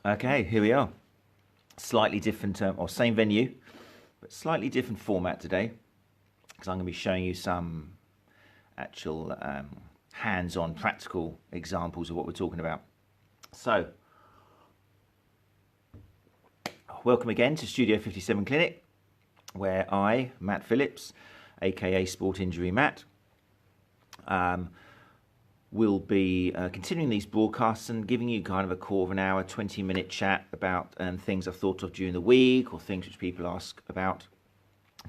Okay, here we are. Slightly different, or same venue, but slightly different format today, because I'm going to be showing you some actual hands-on practical examples of what we're talking about. So, welcome again to Studio 57 Clinic, where I, Matt Phillips, aka Sport Injury Matt, will be continuing these broadcasts and giving you kind of a quarter of an hour, 20-minute chat about things I've thought of during the week, or things which people ask about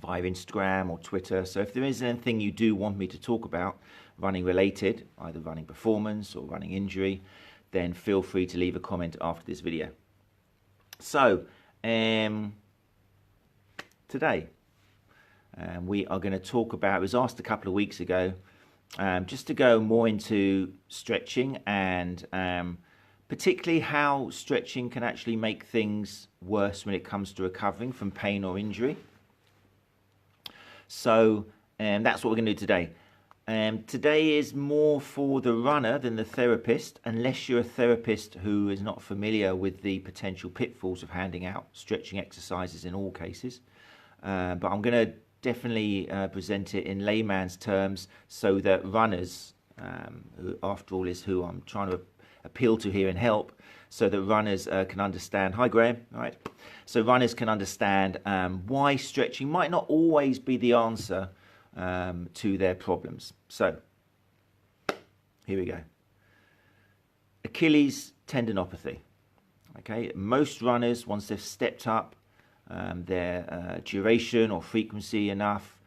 via Instagram or Twitter. So if there is anything you do want me to talk about running related, either running performance or running injury, then feel free to leave a comment after this video. So today we are going to talk about, I was asked a couple of weeks ago, just to go more into stretching and particularly how stretching can actually make things worse when it comes to recovering from pain or injury. So that's what we're going to do today. Today is more for the runner than the therapist, unless you're a therapist who is not familiar with the potential pitfalls of handing out stretching exercises in all cases. But I'm going to definitely present it in layman's terms so that runners, who after all is who I'm trying to appeal to here and help, so that runners can understand. Hi Graham, all right. So runners can understand why stretching might not always be the answer to their problems. So here we go. Achilles tendinopathy. Okay, most runners, once they've stepped up their duration or frequency enough,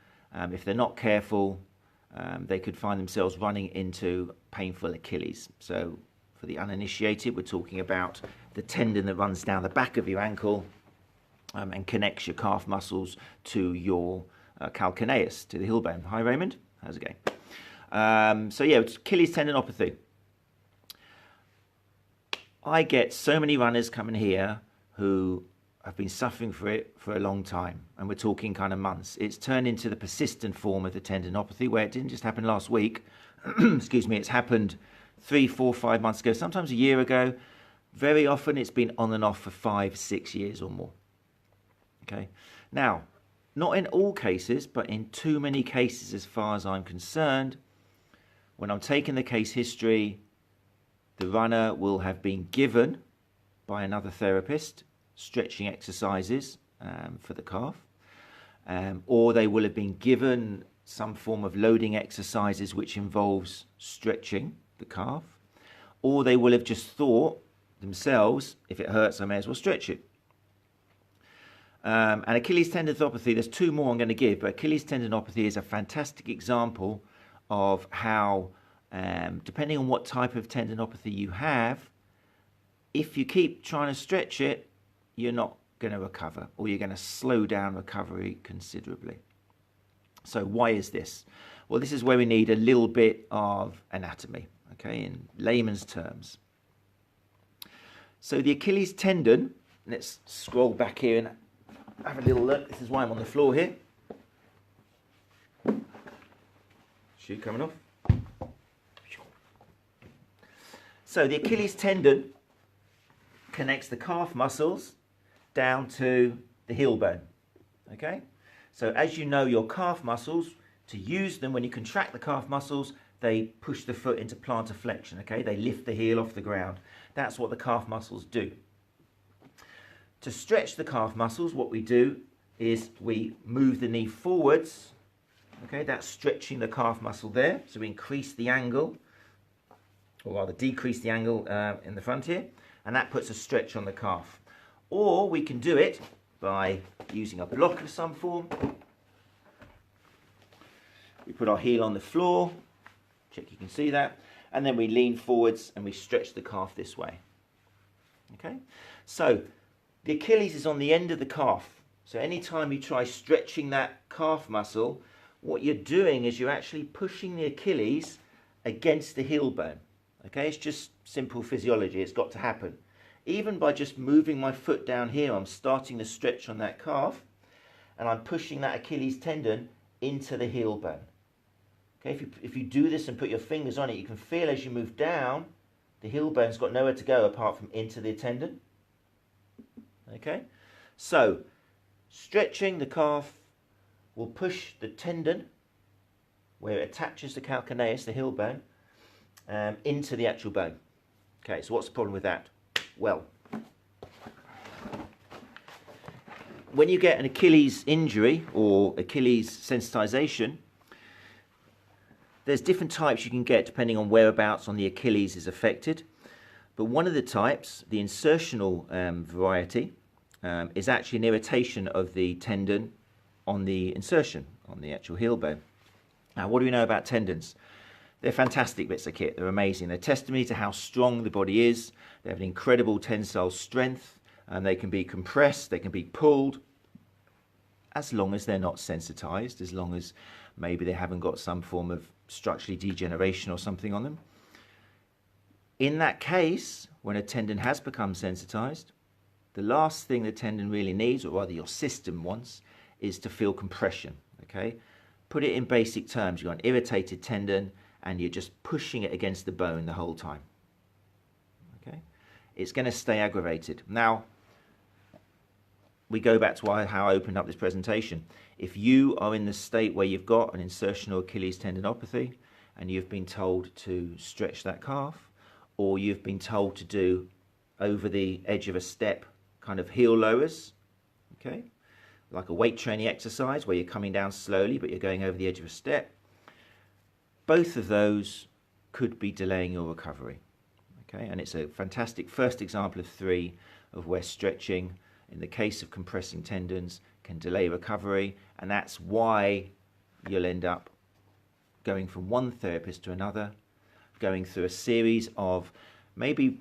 if they're not careful, they could find themselves running into painful Achilles. So for the uninitiated, we're talking about the tendon that runs down the back of your ankle and connects your calf muscles to your calcaneus, to the heel bone. Hi Raymond, how's it going? So yeah, it's Achilles tendinopathy. I get so many runners coming here who have been suffering for it for a long time, and we're talking kind of months. It's turned into the persistent form of the tendinopathy, where it didn't just happen last week. Excuse me, it's happened 3, 4, 5 months ago, sometimes a year ago. Very often it's been on and off for 5, 6 years or more. Okay, now, not in all cases, but in too many cases as far as I'm concerned, when I'm taking the case history, the runner will have been given by another therapist stretching exercises for the calf, or they will have been given some form of loading exercises which involves stretching the calf, or they will have just thought themselves, if it hurts I may as well stretch it. And Achilles tendinopathy, there's two more I'm going to give, but Achilles tendinopathy is a fantastic example of how, depending on what type of tendinopathy you have, if you keep trying to stretch it, you're not going to recover, or you're going to slow down recovery considerably. So why is this? Well, this is where we need a little bit of anatomy, okay, in layman's terms. So the Achilles tendon, let's scroll back here and have a little look. This is why I'm on the floor here. Shoe coming off. So the Achilles tendon connects the calf muscles down to the heel bone. Okay? So as you know, your calf muscles, to use them when you contract the calf muscles, they push the foot into plantar flexion. Okay? They lift the heel off the ground. That's what the calf muscles do. To stretch the calf muscles, what we do is we move the knee forwards. Okay, that's stretching the calf muscle there. So we increase the angle, or rather decrease the angle in the front here, and that puts a stretch on the calf. Or we can do it by using a block of some form. We put our heel on the floor, check you can see that, and then we lean forwards and we stretch the calf this way. Okay, so the Achilles is on the end of the calf. So anytime you try stretching that calf muscle, what you're doing is you're actually pushing the Achilles against the heel bone. Okay, it's just simple physiology, it's got to happen. Even by just moving my foot down here, I'm starting the stretch on that calf, and I'm pushing that Achilles tendon into the heel bone. Okay, if you do this and put your fingers on it, you can feel as you move down, the heel bone's got nowhere to go apart from into the tendon. Okay, so stretching the calf will push the tendon where it attaches the calcaneus, the heel bone, into the actual bone. Okay, so what's the problem with that? Well, when you get an Achilles injury or Achilles sensitization, there's different types you can get depending on whereabouts on the Achilles is affected. But one of the types, the insertional variety, is actually an irritation of the tendon on the insertion, on the actual heel bone. Now, what do we know about tendons? They're fantastic bits of kit. They're amazing. They're testimony to how strong the body is. They have an incredible tensile strength, and they can be compressed, they can be pulled, as long as they're not sensitized, as long as maybe they haven't got some form of structurally degeneration or something on them. In that case, when a tendon has become sensitized, the last thing the tendon really needs, or rather your system wants, is to feel compression. Okay? Put it in basic terms. You've got an irritated tendon and you're just pushing it against the bone the whole time. Okay? It's going to stay aggravated. Now, we go back to how I opened up this presentation. If you are in the state where you've got an insertional Achilles tendinopathy and you've been told to stretch that calf, or you've been told to do over the edge of a step kind of heel lowers, okay, like a weight training exercise where you're coming down slowly but you're going over the edge of a step, both of those could be delaying your recovery. Okay, and it's a fantastic first example of 3 of where stretching, in the case of compressing tendons, can delay recovery, and that's why you'll end up going from one therapist to another, going through a series of maybe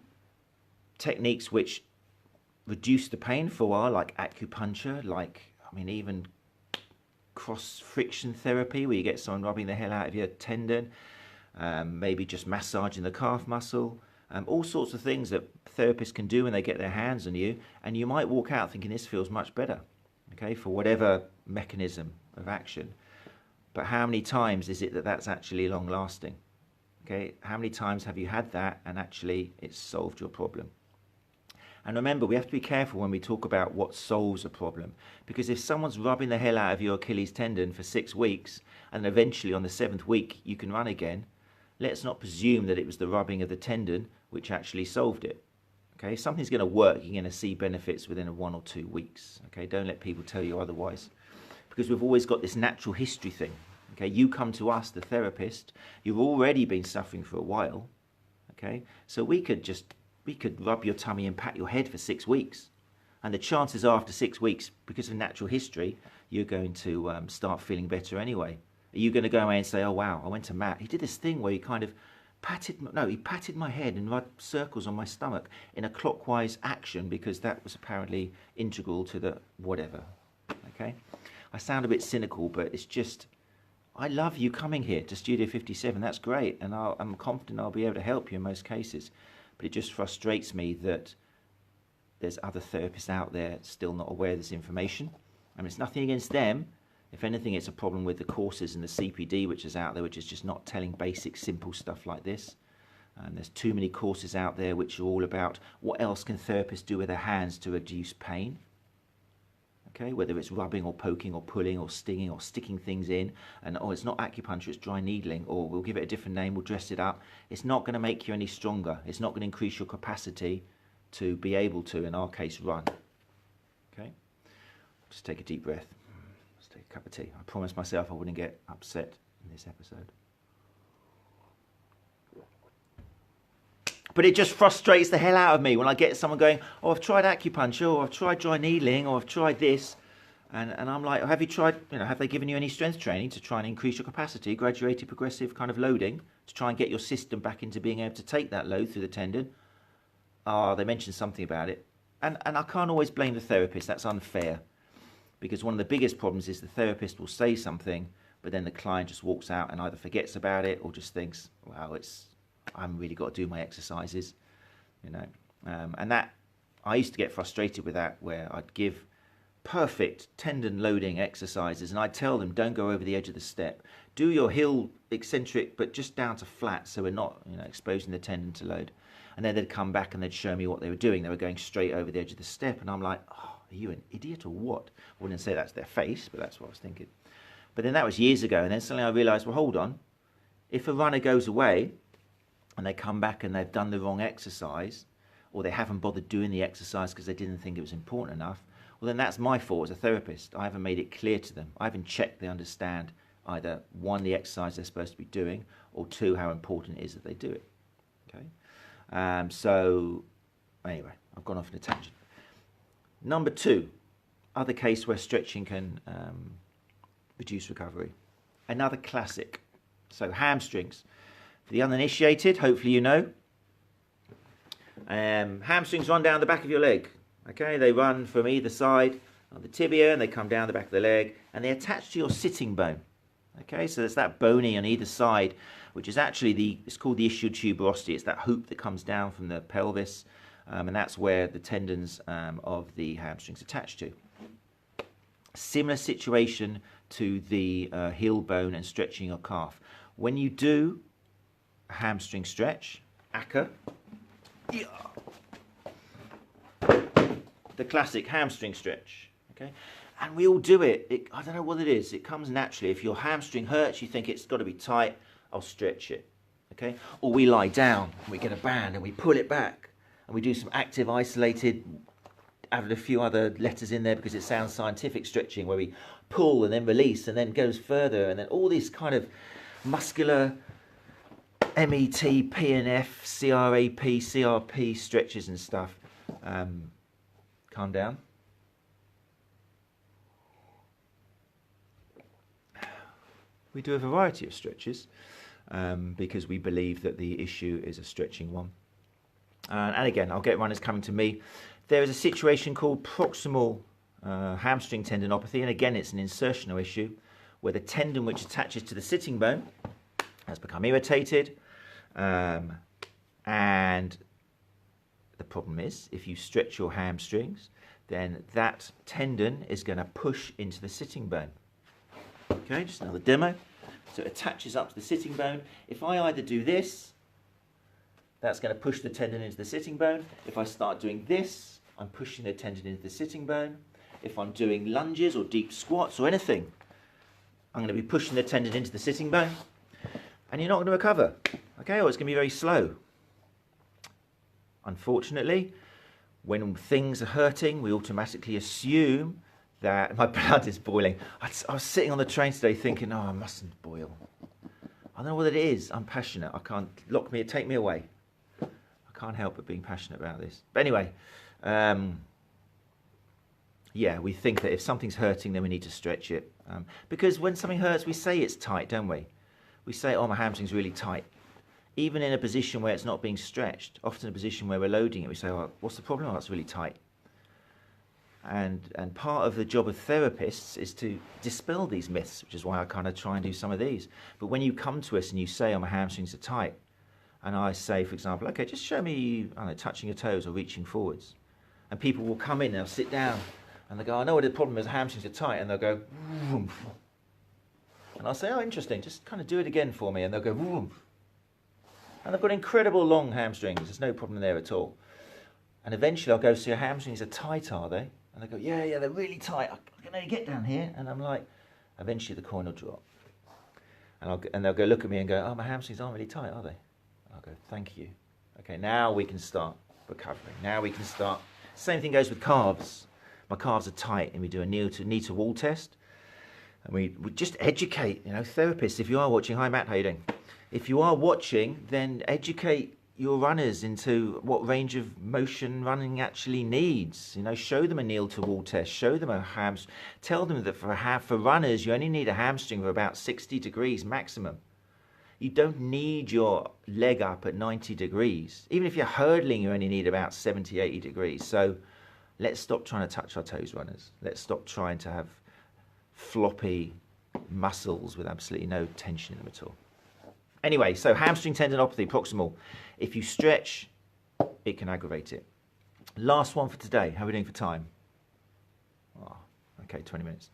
techniques which reduce the pain for a while, like acupuncture, even cross friction therapy, where you get someone rubbing the hell out of your tendon, maybe just massaging the calf muscle, all sorts of things that therapists can do when they get their hands on you, and you might walk out thinking this feels much better, okay, for whatever mechanism of action. But how many times is it that that's actually long lasting? Okay, how many times have you had that and actually it's solved your problem? And remember, we have to be careful when we talk about what solves a problem, because if someone's rubbing the hell out of your Achilles tendon for 6 weeks and eventually on the 7th week you can run again, let's not presume that it was the rubbing of the tendon which actually solved it. Okay, something's going to work, you're going to see benefits within 1 or 2 weeks. Okay, don't let people tell you otherwise, because we've always got this natural history thing. Okay, you come to us, the therapist, you've already been suffering for a while. Okay, so we could rub your tummy and pat your head for 6 weeks, and the chances are after 6 weeks, because of natural history, you're going to start feeling better anyway. Are you going to go away and say, oh wow, I went to Matt, he did this thing where he kind of he patted my head and rubbed circles on my stomach in a clockwise action because that was apparently integral to the whatever. Okay, I sound a bit cynical, but it's just, I love you coming here to Studio 57, that's great, and I'm confident I'll be able to help you in most cases, but it just frustrates me that there's other therapists out there still not aware of this information. I mean, it's nothing against them. If anything, it's a problem with the courses and the CPD which is out there, which is just not telling basic, simple stuff like this. And there's too many courses out there which are all about what else can therapists do with their hands to reduce pain. Okay, whether it's rubbing or poking or pulling or stinging or sticking things in, and it's not acupuncture, it's dry needling, or we'll give it a different name, we'll dress it up. It's not going to make you any stronger. It's not going to increase your capacity to be able to, in our case, run. Okay, just take a deep breath. Let's take a cup of tea. I promised myself I wouldn't get upset in this episode. But it just frustrates the hell out of me when I get someone going, oh, I've tried acupuncture, or I've tried dry needling, or I've tried this. And I'm like, have you tried, have they given you any strength training to try and increase your capacity, graduated progressive kind of loading, to try and get your system back into being able to take that load through the tendon? Oh, they mentioned something about it. And I can't always blame the therapist, that's unfair. Because one of the biggest problems is the therapist will say something, but then the client just walks out and either forgets about it or just thinks, well, I haven't really got to do my exercises, and that I used to get frustrated with that, where I'd give perfect tendon loading exercises and I'd tell them, don't go over the edge of the step, do your heel eccentric but just down to flat so we're not exposing the tendon to load, And then they'd come back and they'd show me what they were doing. They were going straight over the edge of the step. And I'm like, oh, are you an idiot or what? I wouldn't say that's their face, but that's what I was thinking. But then that was years ago. And then suddenly I realized, well, hold on. If a runner goes away and they come back and they've done the wrong exercise, or they haven't bothered doing the exercise because they didn't think it was important enough, well, then that's my fault as a therapist. I haven't made it clear to them. I haven't checked they understand either, one, the exercise they're supposed to be doing, or two, how important it is that they do it. Okay. So anyway, I've gone off on a tangent. Number two, other case where stretching can reduce recovery. Another classic. So hamstrings. For the uninitiated, hopefully you know, hamstrings run down the back of your leg. Okay, they run from either side of the tibia and they come down the back of the leg and they attach to your sitting bone. Okay, so there's that bony on either side, which is actually it's called the ischial tuberosity. It's that hoop that comes down from the pelvis, and that's where the tendons of the hamstrings attach to. Similar situation to the heel bone and stretching your calf. When you do a hamstring stretch, ACA, the classic hamstring stretch, okay? And we all do it. I don't know what it is. It comes naturally. If your hamstring hurts, you think it's got to be tight, I'll stretch it, okay? Or we lie down and we get a band and we pull it back and we do some active, isolated, added a few other letters in there because it sounds scientific stretching, where we pull and then release and then goes further, and then all these kind of muscular MET, PNF, CRAP, CRP stretches and stuff. Calm down. We do a variety of stretches because we believe that the issue is a stretching one. And again, I'll get runners coming to me. There is a situation called proximal hamstring tendinopathy, and again, it's an insertional issue where the tendon which attaches to the sitting bone has become irritated, and the problem is, if you stretch your hamstrings, then that tendon is going to push into the sitting bone. Okay, just another demo. So it attaches up to the sitting bone. If I either do this, that's going to push the tendon into the sitting bone. If I start doing this, I'm pushing the tendon into the sitting bone. If I'm doing lunges or deep squats or anything, I'm going to be pushing the tendon into the sitting bone. And you're not going to recover. Okay, or it's going to be very slow. Unfortunately, when things are hurting, we automatically assume that my blood is boiling. I was sitting on the train today thinking, oh, I mustn't boil. I don't know what it is. I'm passionate. I can't take me away. I can't help but being passionate about this. But anyway, yeah, we think that if something's hurting, then we need to stretch it. Because when something hurts, we say it's tight, don't we? We say, oh, my hamstring's really tight. Even in a position where it's not being stretched, often a position where we're loading it, we say, oh, what's the problem? Oh, it's really tight. And part of the job of therapists is to dispel these myths, which is why I kind of try and do some of these. But when you come to us and you say, oh, my hamstrings are tight, and I say, for example, okay, just show me, I don't know, touching your toes or reaching forwards. And people will come in and they'll sit down and they go, I know what the problem is, hamstrings are tight, and they'll go, vroom. And I'll say, oh, interesting, just kind of do it again for me, and they'll go, vroom. And they've got incredible long hamstrings, there's no problem there at all. And eventually I'll go, so your hamstrings are tight, are they? And they go, yeah, they're really tight. I can only get down here. And I'm like, eventually the coin will drop. And they'll go look at me and go, oh, my hamstrings aren't really tight, are they? And I'll go, thank you. Okay, now we can start recovering. Now we can start. Same thing goes with calves. My calves are tight, and we do a knee to wall test. And we just educate, therapists. If you are watching, hi Matt, how you doing? If you are watching, then educate your runners into what range of motion running actually needs. Show them a kneel to wall test. Show them a hamstring. Tell them that for runners, you only need a hamstring for about 60 degrees maximum. You don't need your leg up at 90 degrees. Even if you're hurdling, you only need about 70, 80 degrees. So let's stop trying to touch our toes, runners. Let's stop trying to have floppy muscles with absolutely no tension in them at all. Anyway, so hamstring tendinopathy, proximal. If you stretch, it can aggravate it. Last one for today. How are we doing for time? Oh, okay, 20 minutes.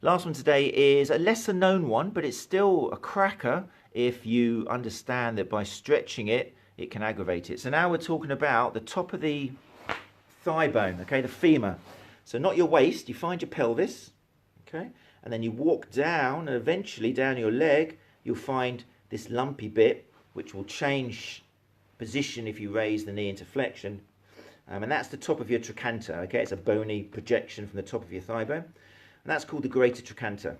Last one today is a lesser known one, but it's still a cracker if you understand that by stretching it, it can aggravate it. So now we're talking about the top of the thigh bone, okay, the femur. So not your waist, you find your pelvis, okay, and then you walk down, and eventually down your leg, you'll find this lumpy bit, which will change position if you raise the knee into flexion. And that's the top of your trochanter, okay? It's a bony projection from the top of your thigh bone. And that's called the greater trochanter.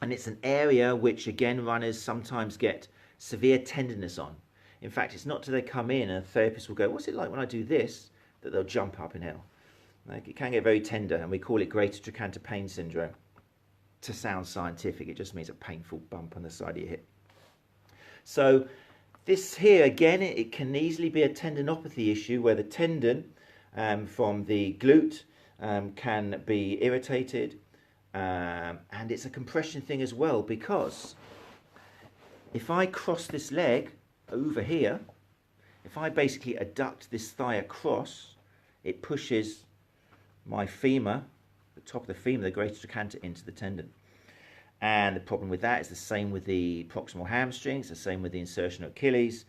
And it's an area which, again, runners sometimes get severe tenderness on. In fact, it's not till they come in and a therapist will go, what's it like when I do this? That they'll jump up in hell. Like, it can get very tender, and we call it greater trochanter pain syndrome. To sound scientific, it just means a painful bump on the side of your hip. So this here, again, it can easily be a tendinopathy issue where the tendon from the glute can be irritated, and it's a compression thing as well, because if I cross this leg over here, if I basically adduct this thigh across, it pushes my femur, the top of the femur, the greater trochanter, into the tendon. And the problem with that is the same with the proximal hamstrings, the same with the insertional Achilles.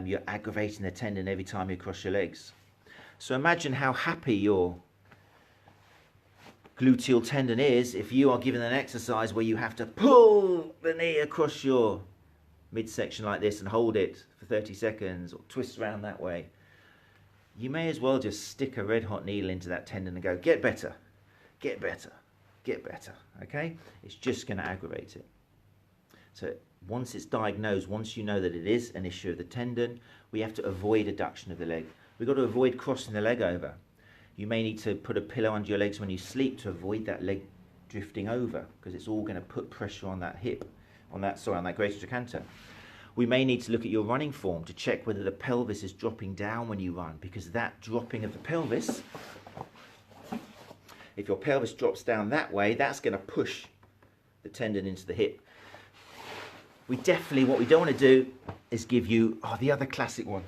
You're aggravating the tendon every time you cross your legs. So imagine how happy your gluteal tendon is if you are given an exercise where you have to pull the knee across your midsection like this and hold it for 30 seconds or twist around that way. You may as well just stick a red hot needle into that tendon and go, get better, get better, get better, okay? It's just going to aggravate it. So once it's diagnosed, once you know that it is an issue of the tendon, we have to avoid adduction of the leg. We've got to avoid crossing the leg over. You may need to put a pillow under your legs when you sleep to avoid that leg drifting over, because it's all going to put pressure on that hip, on that greater trochanter. We may need to look at your running form to check whether the pelvis is dropping down when you run, because that dropping of the pelvis, if your pelvis drops down that way, that's going to push the tendon into the hip. We definitely, what we don't want to do is give you, the other classic one.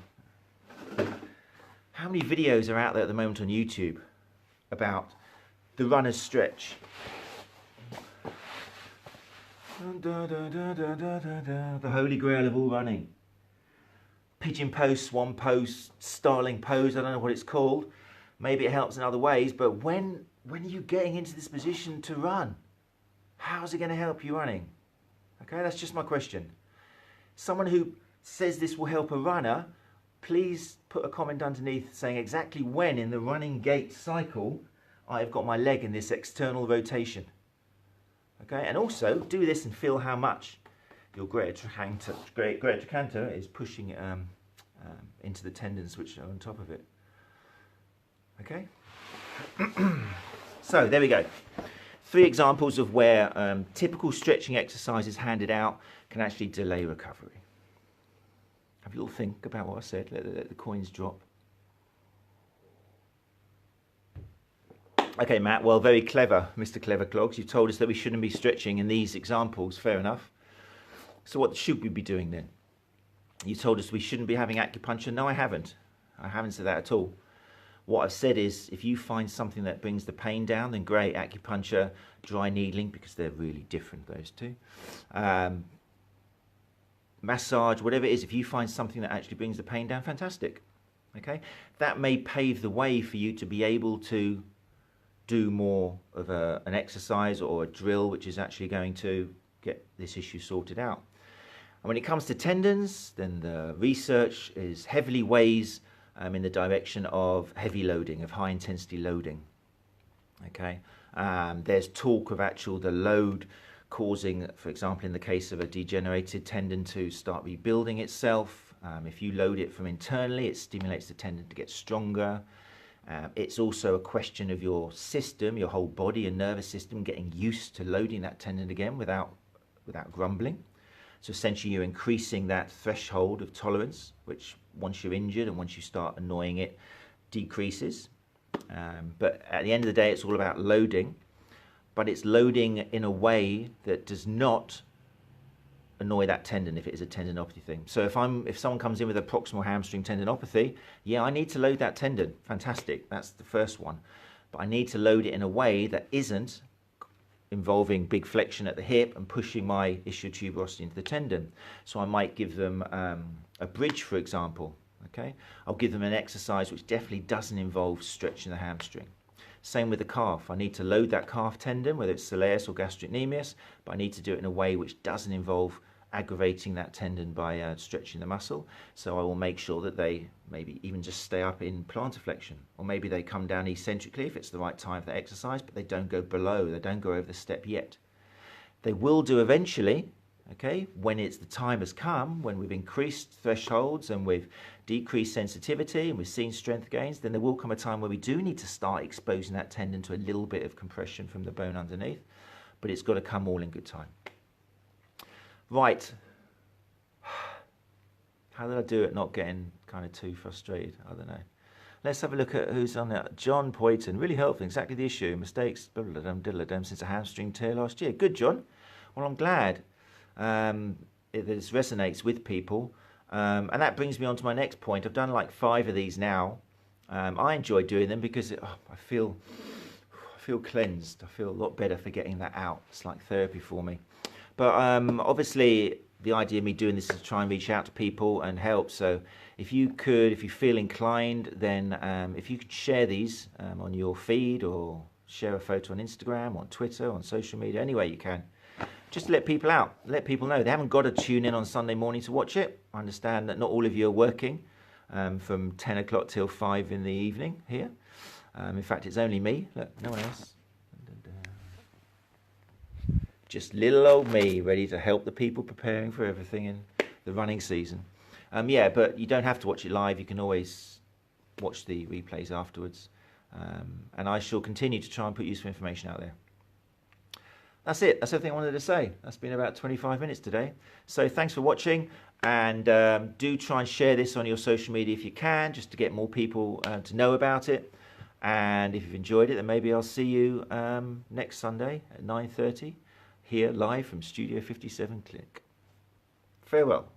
How many videos are out there at the moment on YouTube about the runner's stretch? The holy grail of all running. Pigeon pose, swan pose, starling pose, I don't know what it's called. Maybe it helps in other ways, but when are you getting into this position to run? How's it going to help you running? Okay, that's just my question. Someone who says this will help a runner, please put a comment underneath saying exactly when in the running gait cycle I've got my leg in this external rotation. Okay, and also do this and feel how much your greater trochanter is pushing it into the tendons which are on top of it. Okay, so there we go. 3 examples of where typical stretching exercises handed out can actually delay recovery. Have you all think about what I said? Let the coins drop. Okay, Matt, well, very clever, Mr. Clever Clogs. You told us that we shouldn't be stretching in these examples, fair enough. So what should we be doing then? You told us we shouldn't be having acupuncture. No, I haven't. I haven't said that at all. What I've said is if you find something that brings the pain down, then great, acupuncture, dry needling, because they're really different, those two. Massage, whatever it is, if you find something that actually brings the pain down, fantastic. Okay, that may pave the way for you to be able to do more of an exercise or a drill which is actually going to get this issue sorted out. And when it comes to tendons, then the research is heavily weighs in the direction of heavy loading, of high intensity loading. Okay, there's talk of the load causing, for example, in the case of a degenerated tendon, to start rebuilding itself. If you load it from internally, it stimulates the tendon to get stronger. It's also a question of your system, your whole body and nervous system getting used to loading that tendon again without grumbling. So essentially you're increasing that threshold of tolerance, which once you're injured and once you start annoying it, decreases. But at the end of the day, it's all about loading, but it's loading in a way that does not annoy that tendon if it is a tendinopathy thing. So if someone comes in with a proximal hamstring tendinopathy, yeah, I need to load that tendon. Fantastic, that's the first one. But I need to load it in a way that isn't involving big flexion at the hip and pushing my ischial tuberosity into the tendon. So I might give them a bridge, for example, Okay, I'll give them an exercise which definitely doesn't involve stretching the hamstring. Same with the calf. I need to load that calf tendon, whether it's soleus or gastrocnemius, but I need to do it in a way which doesn't involve aggravating that tendon by stretching the muscle. So I will make sure that they maybe even just stay up in plantar flexion, or maybe they come down eccentrically if it's the right time for the exercise, but they don't go below, they don't go over the step yet. They will do eventually, okay, when it's the time has come, when we've increased thresholds and we've decreased sensitivity and we've seen strength gains, then there will come a time where we do need to start exposing that tendon to a little bit of compression from the bone underneath, but it's got to come all in good time. Right, how did I do it not getting kind of too frustrated? I don't know. Let's have a look at who's on there. John Poyton, really helpful, exactly the issue. Mistakes, since a hamstring tear last year. Good, John. Well, I'm glad this resonates with people. And that brings me on to my next point. I've done like 5 of these now. I enjoy doing them because I feel cleansed. I feel a lot better for getting that out. It's like therapy for me. But obviously, the idea of me doing this is to try and reach out to people and help. So if you feel inclined, then if you could share these on your feed or share a photo on Instagram, on Twitter, on social media, any way you can, just to let people out, let people know. They haven't got to tune in on Sunday morning to watch it. I understand that not all of you are working from 10 o'clock till 5 in the evening here. In fact, it's only me. Look, no one else. Just little old me, ready to help the people preparing for everything in the running season. Yeah, but you don't have to watch it live. You can always watch the replays afterwards. And I shall continue to try and put useful information out there. That's it. That's everything I wanted to say. That's been about 25 minutes today. So thanks for watching, and do try and share this on your social media if you can, just to get more people to know about it. And if you've enjoyed it, then maybe I'll see you next Sunday at 9:30 here live from Studio 57 Click. Farewell.